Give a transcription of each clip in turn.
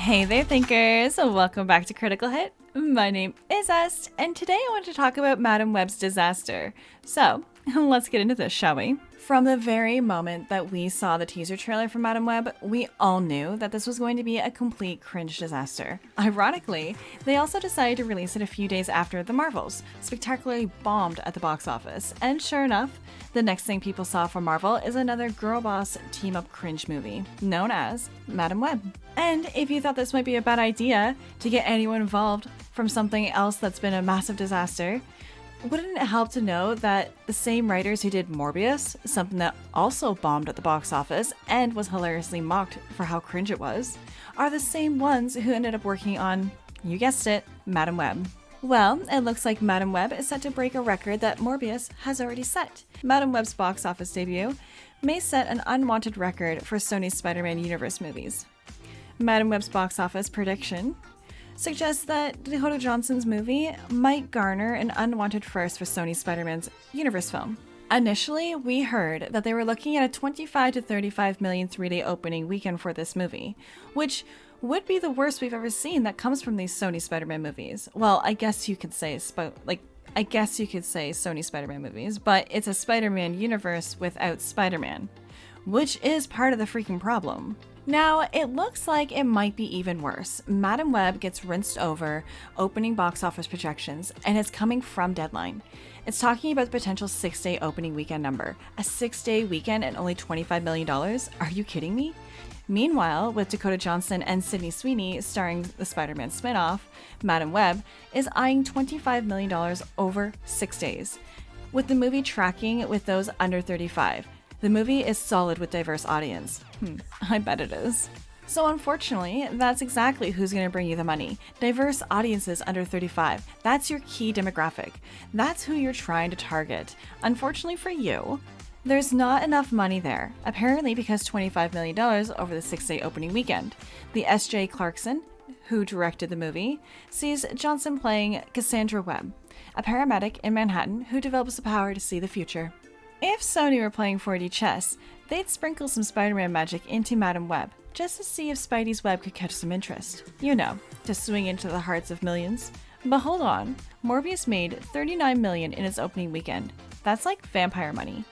Hey there, thinkers! Welcome back to Critical Hit. My name is Est, and today I want to talk about Madame Webb's disaster. So, let's get into this, shall we? From the very moment that we saw the teaser trailer for Madame Webb, we all knew that this was going to be a complete cringe disaster. Ironically, they also decided to release it a few days after The Marvels spectacularly bombed at the box office, and sure enough, the next thing people saw from Marvel is another girl boss team-up cringe movie, known as Madame Webb. And if you thought this might be a bad idea to get anyone involved from something else that's been a massive disaster, wouldn't it help to know that the same writers who did Morbius, something that also bombed at the box office and was hilariously mocked for how cringe it was, are the same ones who ended up working on, you guessed it, Madame Webb. Well, it looks like Madame Webb is set to break a record that Morbius has already set. Madame Webb's box office debut may set an unwanted record for Sony's Spider-Man universe movies. Madame Webb's box office prediction suggests that Dakota Johnson's movie might garner an unwanted first for Sony Spider-Man's universe film. Initially, we heard that they were looking at a 25 to 35 million three-day opening weekend for this movie, which would be the worst we've ever seen that comes from these Sony Spider-Man movies. Well, I guess you could say Sony Spider-Man movies, but it's a Spider-Man universe without Spider-Man, which is part of the freaking problem. Now, it looks like it might be even worse. Madame Webb gets rinsed over opening box office projections, and it's coming from Deadline. It's talking about the potential 6-day opening weekend number. A 6-day weekend and only $25 million? Are you kidding me? Meanwhile, with Dakota Johnson and Sydney Sweeney starring the Spider-Man spinoff, Madame Webb is eyeing $25 million over 6 days, with the movie tracking with those under 35. The movie is solid with diverse audience. I bet it is. So unfortunately, that's exactly who's going to bring you the money. Diverse audiences under 35. That's your key demographic. That's who you're trying to target. Unfortunately for you, there's not enough money there, apparently because $25 million over the 6-day opening weekend. The S.J. Clarkson, who directed the movie, sees Johnson playing Cassandra Webb, a paramedic in Manhattan who develops the power to see the future. If Sony were playing 4D chess, they'd sprinkle some Spider-Man magic into Madame Webb, just to see if Spidey's web could catch some interest. You know, to swing into the hearts of millions. But hold on, Morbius made $39 million in its opening weekend. That's like vampire money.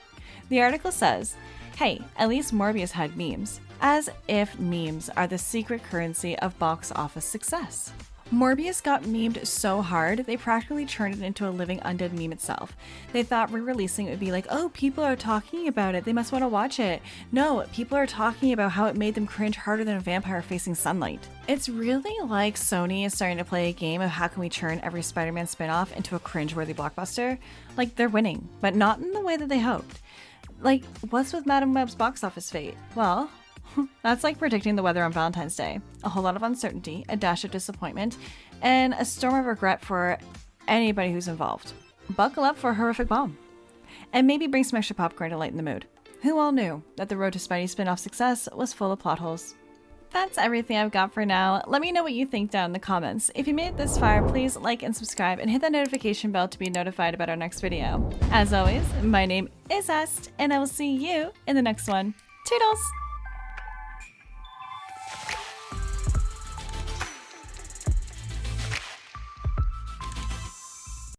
The article says, hey, at least Morbius had memes. As if memes are the secret currency of box office success. Morbius got memed so hard, they practically turned it into a living undead meme itself. They thought re-releasing it would be like, oh, people are talking about it, they must want to watch it. No, people are talking about how it made them cringe harder than a vampire facing sunlight. It's really like Sony is starting to play a game of how can we turn every Spider-Man spinoff into a cringe-worthy blockbuster. Like, they're winning, but not in the way that they hoped. Like, what's with Madame Webb's box office fate? Well, that's like predicting the weather on Valentine's Day. A whole lot of uncertainty, a dash of disappointment, and a storm of regret for anybody who's involved. Buckle up for a horrific bomb. And maybe bring some extra popcorn to lighten the mood. Who all knew that the road to Spidey spin-off success was full of plot holes? That's everything I've got for now. Let me know what you think down in the comments. If you made it this far, please like and subscribe and hit that notification bell to be notified about our next video. As always, my name is Est, and I will see you in the next one. Toodles!